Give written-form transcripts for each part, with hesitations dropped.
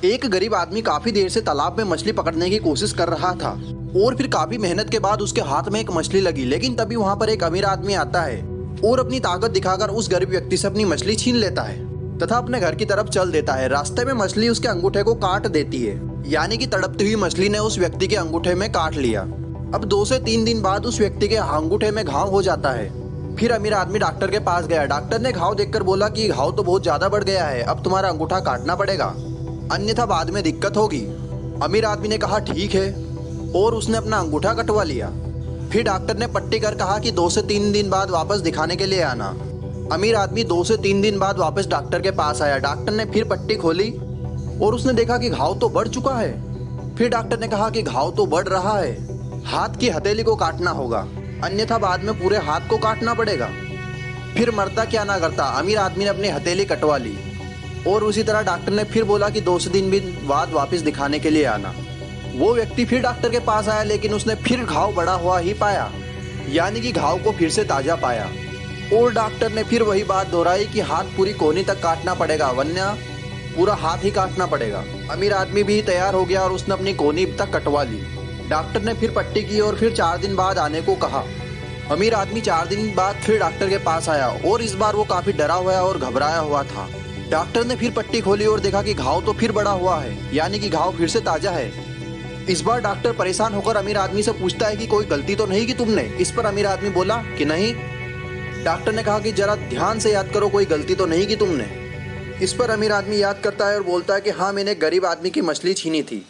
एक गरीब आदमी काफी देर से तालाब में मछली पकड़ने की कोशिश कर रहा था और फिर काफी मेहनत के बाद उसके हाथ में एक मछली लगी। लेकिन तभी वहाँ पर एक अमीर आदमी आता है और अपनी ताकत दिखाकर उस गरीब व्यक्ति से अपनी मछली छीन लेता है तथा अपने घर की तरफ चल देता है। रास्ते में मछली उसके अंगूठे को काट देती है, यानी कि तड़पती हुई मछली ने उस व्यक्ति के अंगूठे में काट लिया। अब 2 से 3 दिन बाद उस व्यक्ति के अंगूठे में घाव हो जाता है। फिर अमीर आदमी डॉक्टर के पास गया। डॉक्टर ने घाव देखकर बोला कि घाव तो बहुत ज्यादा बढ़ गया है, अब तुम्हारा अंगूठा काटना पड़ेगा, अन्यथा बाद में दिक्कत होगी। अमीर आदमी ने कहा ठीक है और उसने अपना अंगूठा कटवा लिया। फिर डॉक्टर ने पट्टी कर कहा कि 2 से 3 दिन बाद वापस दिखाने के लिए आना। अमीर आदमी 2 से 3 दिन बाद वापस डॉक्टर के पास आया। डॉक्टर ने फिर पट्टी खोली और उसने देखा कि घाव तो बढ़ चुका है। फिर डॉक्टर ने कहा कि घाव तो बढ़ रहा है, हाथ की हथेली को काटना होगा, अन्यथा बाद में पूरे हाथ को काटना पड़ेगा। फिर मरता क्या ना करता, अमीर आदमी ने अपनी हथेली कटवा ली और उसी तरह डॉक्टर ने फिर बोला कि 2 से 3 दिन बाद वापस दिखाने के लिए आना। वो व्यक्ति फिर डॉक्टर के पास आया, लेकिन उसने फिर घाव बढ़ा हुआ ही पाया, यानी कि घाव को फिर से ताजा पाया। और डॉक्टर ने फिर वही बात दोहराई कि हाथ पूरी कोहनी तक काटना पड़ेगा, वरना पूरा हाथ ही काटना पड़ेगा। अमीर आदमी भी तैयार हो गया और उसने अपनी कोहनी तक कटवा ली। डॉक्टर ने फिर पट्टी की और फिर 4 दिन बाद आने को कहा। अमीर आदमी 4 दिन बाद फिर डॉक्टर के पास आया और इस बार वो काफी डरा हुआ और घबराया हुआ था। डॉक्टर ने फिर पट्टी खोली और देखा कि घाव तो फिर बड़ा हुआ है, यानी कि घाव फिर से ताजा है। इस बार डॉक्टर परेशान होकर अमीर आदमी से पूछता है कि कोई गलती तो नहीं की तुमने। इस पर अमीर आदमी बोला कि नहीं। डॉक्टर ने कहा कि जरा ध्यान से याद करो, कोई गलती तो नहीं की तुमने। इस पर अमीर आदमी याद करता है और बोलता है कि हाँ, मैंने गरीब आदमी की मछली छीनी थी।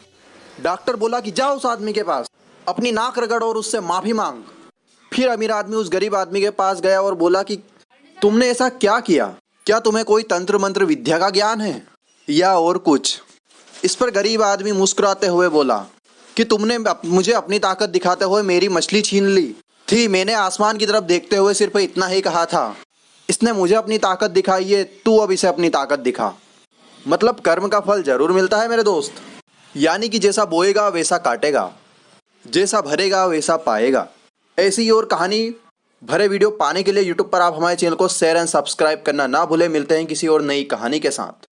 डॉक्टर बोला कि जाओ उस आदमी के पास, अपनी नाक रगड़ और उससे माफी मांग। फिर अमीर आदमी उस गरीब आदमी के पास गया और बोला कि तुमने ऐसा क्या किया, क्या तुम्हें कोई तंत्र मंत्र विद्या का ज्ञान है या और कुछ। इस पर गरीब आदमी मुस्कुराते हुए बोला कि तुमने मुझे अपनी ताकत दिखाते हुए मेरी मछली छीन ली थी। मैंने आसमान की तरफ देखते हुए सिर्फ इतना ही कहा था, इसने मुझे अपनी ताकत दिखाई है, तू अब इसे अपनी ताकत दिखा। मतलब कर्म का फल जरूर मिलता है मेरे दोस्त, यानी कि जैसा बोएगा वैसा काटेगा, जैसा भरेगा वैसा पाएगा। ऐसी और कहानी भरे वीडियो पाने के लिए यूट्यूब पर आप हमारे चैनल को शेयर एंड सब्सक्राइब करना ना भूलें। मिलते हैं किसी और नई कहानी के साथ।